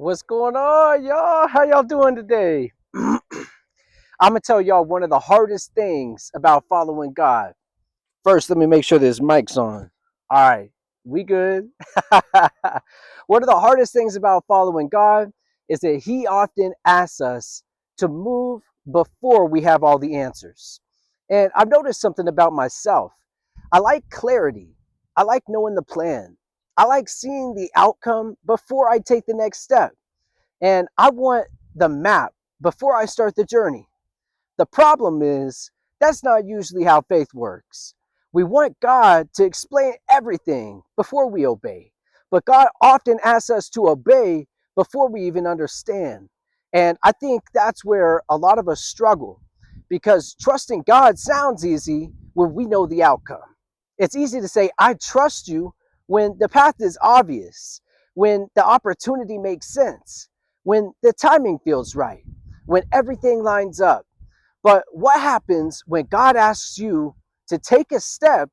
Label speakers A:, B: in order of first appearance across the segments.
A: What's going on, y'all? How y'all doing today? I'm gonna tell y'all one of the hardest things about following God. First, let me make sure this mic's on. All right, we good. One of the hardest things about following God is that He often asks us to move before we have all the answers. And I've noticed something about myself. I like clarity. I like knowing the plan. I like seeing the outcome before I take the next step. And I want the map before I start the journey. The problem is, that's not usually how faith works. We want God to explain everything before we obey, but God often asks us to obey before we even understand. And I think that's where a lot of us struggle because trusting God sounds easy when we know the outcome. It's easy to say, I trust you when the path is obvious, when the opportunity makes sense, when the timing feels right, when everything lines up. But what happens when God asks you to take a step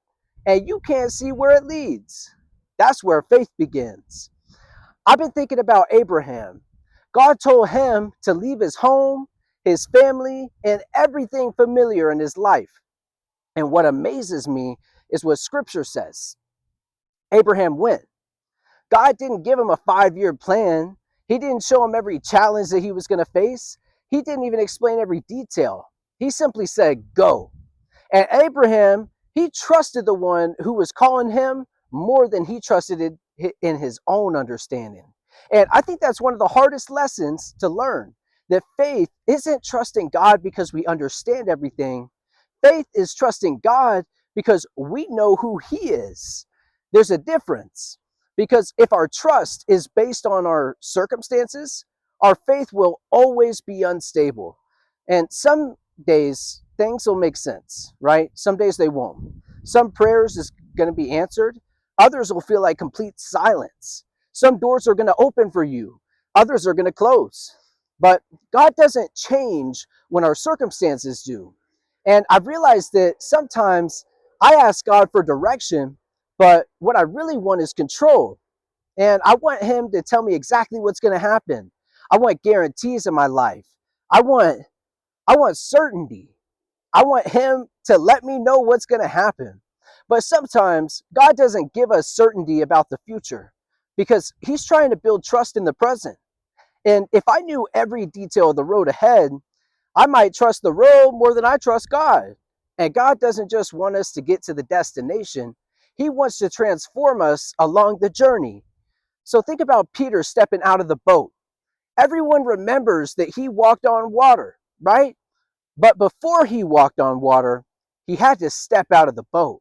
A: and you can't see where it leads? That's where faith begins. I've been thinking about Abraham. God told him to leave his home, his family, and everything familiar in his life. And what amazes me is what scripture says. Abraham went. God didn't give him a 5-year plan. He didn't show him every challenge that he was going to face. He didn't even explain every detail. He simply said, go. And Abraham, he trusted the one who was calling him more than he trusted it in his own understanding. And I think that's one of the hardest lessons to learn, that faith isn't trusting God because we understand everything. Faith is trusting God because we know who He is. There's a difference. Because if our trust is based on our circumstances, our faith will always be unstable. And some days things will make sense, right? Some days they won't. Some prayers is going to be answered. Others will feel like complete silence. Some doors are going to open for you. Others are going to close. But God doesn't change when our circumstances do. And I've realized that sometimes I ask God for direction, but what I really want is control. And I want Him to tell me exactly what's going to happen. I want guarantees in my life. I want I want certainty. I want Him to let me know what's going to happen. But sometimes God doesn't give us certainty about the future because He's trying to build trust in the present. And if I knew every detail of the road ahead, I might trust the road more than I trust God. And God doesn't just want us to get to the destination, He wants to transform us along the journey. So think about Peter stepping out of the boat. Everyone remembers that he walked on water, right? But before he walked on water, he had to step out of the boat.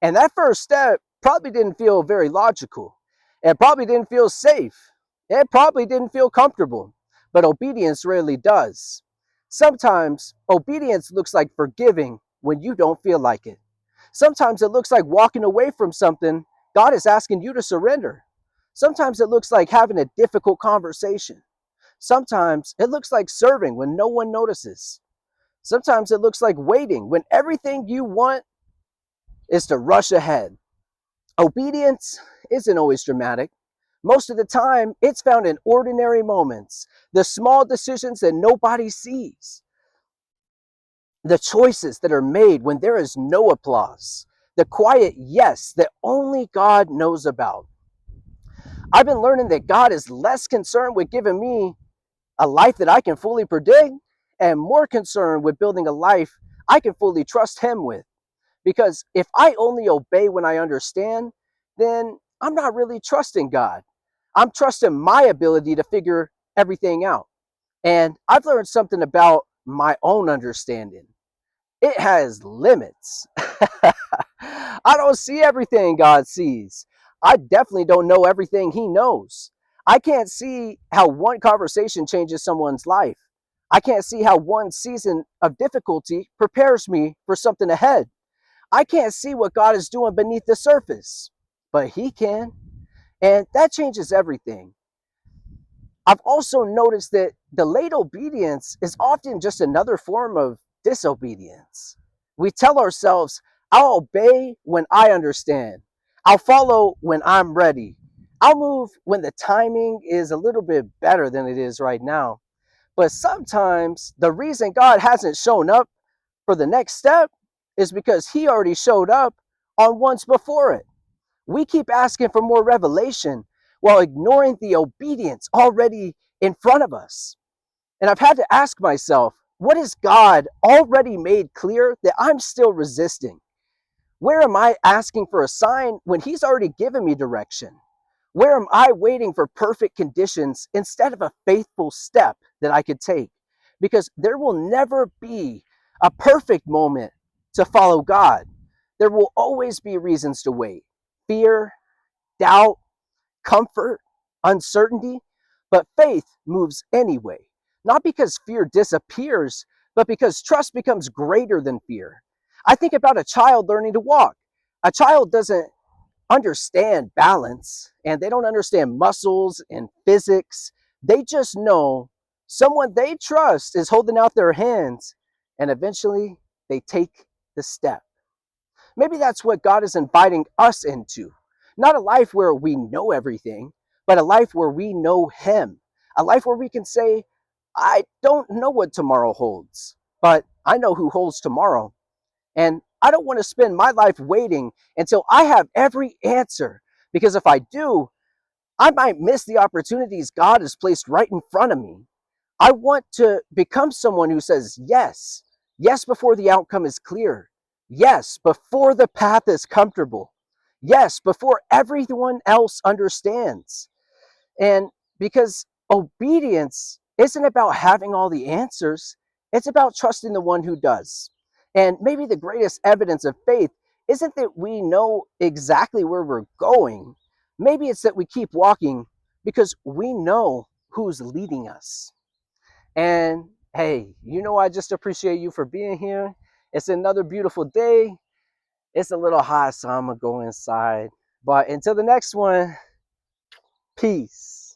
A: And that first step probably didn't feel very logical. It probably didn't feel safe. It probably didn't feel comfortable. But obedience rarely does. Sometimes obedience looks like forgiving when you don't feel like it. Sometimes it looks like walking away from something God is asking you to surrender. Sometimes it looks like having a difficult conversation. Sometimes it looks like serving when no one notices. Sometimes it looks like waiting when everything you want is to rush ahead. Obedience isn't always dramatic. Most of the time, it's found in ordinary moments, the small decisions that nobody sees, the choices that are made when there is no applause, the quiet yes that only God knows about. I've been learning that God is less concerned with giving me a life that I can fully predict and more concerned with building a life I can fully trust Him with. Because if I only obey when I understand, then I'm not really trusting God. I'm trusting my ability to figure everything out. And I've learned something about my own understanding. It has limits. I don't see everything God sees. I definitely don't know everything He knows. I can't see how one conversation changes someone's life. I can't see how one season of difficulty prepares me for something ahead. I can't see what God is doing beneath the surface, but He can. And that changes everything. I've also noticed that delayed obedience is often just another form of disobedience. We tell ourselves, I'll obey when I understand. I'll follow when I'm ready. I'll move when the timing is a little bit better than it is right now. But sometimes the reason God hasn't shown up for the next step is because he already showed up on ones before it. We keep asking for more revelation while ignoring the obedience already in front of us. And I've had to ask myself, what has God already made clear that I'm still resisting? Where am I asking for a sign when he's already given me direction? Where am I waiting for perfect conditions instead of a faithful step that I could take? Because there will never be a perfect moment to follow God. There will always be reasons to wait: fear, doubt, comfort, uncertainty. But faith moves anyway, not because fear disappears, but because trust becomes greater than fear. I think about a child learning to walk. A child doesn't understand balance and they don't understand muscles and physics. They just know someone they trust is holding out their hands, and eventually they take the step. Maybe that's what God is inviting us into. Not a life where we know everything, but a life where we know Him. A life where we can say, I don't know what tomorrow holds, but I know who holds tomorrow. And I don't want to spend my life waiting until I have every answer, because if I do, I might miss the opportunities God has placed right in front of me. I want to become someone who says yes. Yes, before the outcome is clear. Yes, before the path is comfortable. Yes, before everyone else understands. And because obedience isn't about having all the answers, it's about trusting the one who does. And maybe the greatest evidence of faith isn't that we know exactly where we're going. Maybe it's that we keep walking because we know who's leading us. And hey, I just appreciate you for being here. It's another beautiful day. It's a little hot, so I'm going to go inside. But until the next one, peace.